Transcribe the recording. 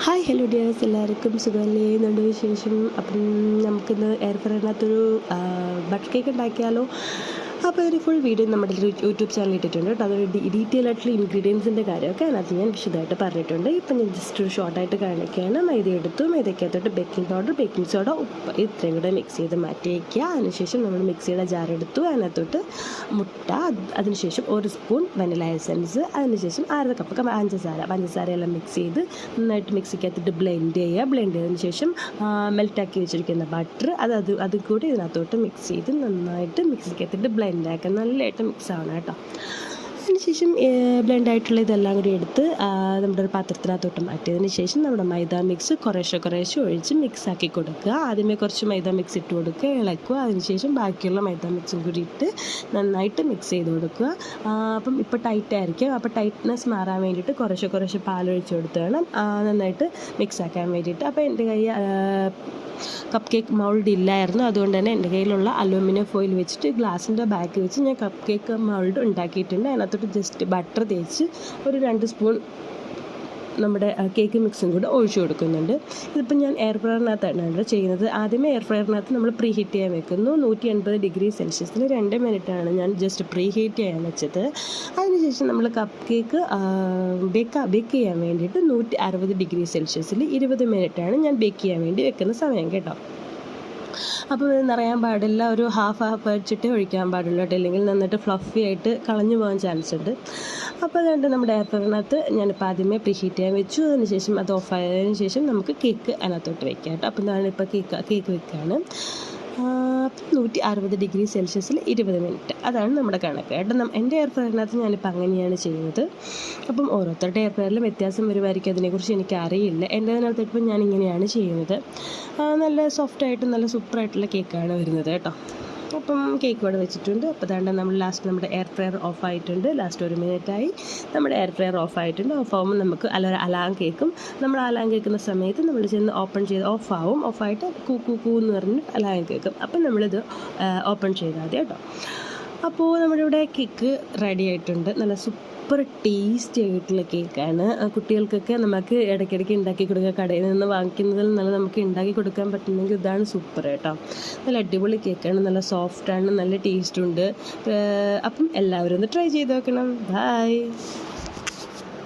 Hi hello dears, എല്ലാവർക്കും സുഖമല്ലേ? എന്തുണ്ട് വിശേഷം? അപ്പം നമുക്കിന്ന് എയർ ഫ്രയറിനകത്തൊരു ബട്ടർ കേക്ക് ഉണ്ടാക്കിയാലോ? അപ്പോൾ ഒരു ഫുൾ വീഡിയോ നമ്മുടെ യൂട്യൂബ് ചാനൽ ഇട്ടിട്ടുണ്ട് കേട്ടോ. അതൊരു ഡീറ്റെയിൽ ആയിട്ടുള്ള ഇൻഗ്രീഡിയൻസിൻ്റെ കാര്യമൊക്കെ അതിനകത്ത് ഞാൻ വിശദമായിട്ട് പറഞ്ഞിട്ടുണ്ട്. ഇപ്പം ഞാൻ ജസ്റ്റ് ഒരു ഷോർട്ടായിട്ട് കാണിക്കുകയാണ്. മൈദ എടുത്തു, മൈദക്കകത്തോട്ട് ബേക്കിംഗ് പൗഡർ, ബേക്കിംഗ് സോഡ, ഉപ്പ് ഇത്രയും കൂടെ മിക്സ് ചെയ്ത് മാറ്റി വയ്ക്കുക. അതിനുശേഷം നമ്മൾ മിക്സിയുടെ ജാർ എടുത്തു, അതിനകത്തോട്ട് മുട്ട, അതിനുശേഷം 1 സ്പൂൺ വനില എസൻസ്, അതിനുശേഷം 1/2 കപ്പ് പഞ്ചസാരയെല്ലാം മിക്സ് ചെയ്ത് നന്നായിട്ട് മിക്സിക്കകത്തിട്ട് ബ്ലെൻഡ് ചെയ്തതിന് ശേഷം മെൽറ്റാക്കി വെച്ചിരിക്കുന്ന ബട്ടർ അത് കൂടി ഇതിനകത്തോട്ട് മിക്സ് ചെയ്ത് നന്നായിട്ട് മിക്സിക്കകത്തിട്ട് ബ്ലെൻഡാക്കുക. നല്ലതായിട്ട് മിക്സ് ആവണം കേട്ടോ. അതിനുശേഷം ബ്ലെൻഡായിട്ടുള്ള ഇതെല്ലാം കൂടി എടുത്ത് നമ്മുടെ ഒരു പാത്രത്തിനകത്തോട്ട് മാറ്റിയതിന് ശേഷം നമ്മുടെ മൈദ മിക്സ് കുറേശ്ശെ ഒഴിച്ച് മിക്സാക്കി കൊടുക്കുക. ആദ്യമേ കുറച്ച് മൈദ മിക്സ് ഇട്ട് കൊടുക്കുക, ഇളക്കുക. അതിനുശേഷം ബാക്കിയുള്ള മൈദ മിക്സും കൂടി ഇട്ട് നന്നായിട്ട് മിക്സ് ചെയ്ത് കൊടുക്കുക. അപ്പം ഇപ്പോൾ ടൈറ്റ് ആയിരിക്കും, അപ്പോൾ ടൈറ്റ്നെസ് മാറാൻ വേണ്ടിയിട്ട് കുറേശ്ശെ പാലൊഴിച്ച് കൊടുത്ത് വേണം നന്നായിട്ട് മിക്സാക്കാൻ വേണ്ടിയിട്ട്. അപ്പോൾ എൻ്റെ കൈ കപ്പ് കേക്ക് മൗൾഡ് ഇല്ലായിരുന്നു, അതുകൊണ്ട് തന്നെ എൻ്റെ കയ്യിലുള്ള അലൂമിനിയം ഫോയിൽ വെച്ചിട്ട് ഗ്ലാസിൻ്റെ ബാക്ക് വെച്ച് ഞാൻ കപ്പ് കേക്ക് മൗൾഡ് ഉണ്ടാക്കിയിട്ടുണ്ട്. അതിനകത്തോട്ട് ജസ്റ്റ് ബട്ടർ തേച്ച് ഒരു 2 സ്പൂൺ നമ്മുടെ കേക്ക് മിക്സും കൂടെ ഒഴിച്ചു കൊടുക്കുന്നുണ്ട്. ഇതിപ്പോൾ ഞാൻ എയർ ഫ്രയറിനകത്താണ് ചെയ്യുന്നത്. ആദ്യമേ എയർ ഫ്രയറിനകത്ത് നമ്മൾ പ്രീ ഹീറ്റ് ചെയ്യാൻ വെക്കുന്നു. 180 ഡിഗ്രി സെൽഷ്യസിൽ 2 മിനിറ്റാണ് ഞാൻ ജസ്റ്റ് പ്രീ ഹീറ്റ് ചെയ്യാൻ വെച്ചത്. അതിനുശേഷം നമ്മൾ കപ്പ് കേക്ക് ബേക്ക് ചെയ്യാൻ വേണ്ടിയിട്ട് 160 ഡിഗ്രി സെൽഷ്യസിൽ 20 മിനിറ്റാണ് ഞാൻ ബേക്ക് ചെയ്യാൻ വേണ്ടി വെക്കുന്ന സമയം കേട്ടോ. അപ്പോൾ ഇത് നിറയാൻ പാടില്ല, ഒരു ഹാഫ് വെച്ചിട്ട് ഒഴിക്കാൻ പാടുള്ളൂ കേട്ടോ, അല്ലെങ്കിൽ നന്നായിട്ട് ഫ്ലഫി ആയിട്ട് കളഞ്ഞു പോകാൻ ചാൻസ് ഉണ്ട്. അപ്പോൾ അതുകൊണ്ട് നമ്മുടെ എയർ ഫ്രയറിനകത്ത് ഞാനിപ്പോൾ ആദ്യമേ പ്രീ ഹീറ്റ് ചെയ്യാൻ വെച്ചു. അതിനുശേഷം അത് ഓഫ് ആയതിനു ശേഷം നമുക്ക് കേക്ക് അതിനകത്തോട്ട് വെക്കാം കേട്ടോ. അപ്പോൾ ഞാനിപ്പോൾ കേക്ക് വെക്കുകയാണ്. 160 ഡിഗ്രി സെൽഷ്യസിൽ 20 മിനിറ്റ്, അതാണ് നമ്മുടെ കണക്ക് കേട്ടോ. എൻ്റെ എയർ ഫ്രയറിനകത്ത് ഞാനിപ്പോൾ അങ്ങനെയാണ് ചെയ്യുന്നത്. അപ്പം ഓരോരുത്തരുടെ എയർ ഫ്രയറിലും വ്യത്യാസം വരുമായിരിക്കും, അതിനെക്കുറിച്ച് എനിക്ക് അറിയില്ല. എൻ്റെ അതിനകത്ത് ഇപ്പോൾ ഞാൻ ഇങ്ങനെയാണ് ചെയ്യുന്നത്. നല്ല സോഫ്റ്റായിട്ട് നല്ല സൂപ്പറായിട്ടുള്ള കേക്കാണ് വരുന്നത് കേട്ടോ. അപ്പം കേക്ക് ഇവിടെ വെച്ചിട്ടുണ്ട്. അപ്പോൾ അതാണ്ട് നമ്മുടെ എയർ ഫ്രയർ ഓഫ് ആയിട്ടുണ്ട്. ലാസ്റ്റ് 1 മിനിറ്റായി നമ്മുടെ എയർ ഫ്രയർ ഓഫ് ആയിട്ടുണ്ട്. ഓഫ് ആകുമ്പോൾ നമുക്ക് അലാം കേൾക്കും. നമ്മൾ അലാം കേൾക്കുന്ന സമയത്ത് നമ്മൾ ചെന്ന് ഓപ്പൺ ചെയ്ത് ഓഫായിട്ട് കൂ എന്ന് പറഞ്ഞ് അലാം കേൾക്കും. അപ്പം നമ്മളിത് ഓപ്പൺ ചെയ്താൽ മതി കേട്ടോ. അപ്പോൾ നമ്മുടെ ഇവിടെ കേക്ക് റെഡി ആയിട്ടുണ്ട്. നല്ല സൂപ്പർ ടേസ്റ്റി ആയിട്ടുള്ള കേക്കാണ്. കുട്ടികൾക്കൊക്കെ നമുക്ക് ഇടയ്ക്കിടയ്ക്ക് ഉണ്ടാക്കി കൊടുക്കുക. കടയിൽ നിന്ന് വാങ്ങിക്കുന്നതിൽ നല്ല നമുക്ക് ഉണ്ടാക്കി കൊടുക്കാൻ പറ്റുന്നെങ്കിൽ ഇതാണ് സൂപ്പർ കേട്ടോ. നല്ല അടിപൊളി കേക്കാണ്, നല്ല സോഫ്റ്റാണ്, നല്ല ടേസ്റ്റുണ്ട്. അപ്പം എല്ലാവരും ഒന്ന് ട്രൈ ചെയ്ത് നോക്കണം. ബൈ.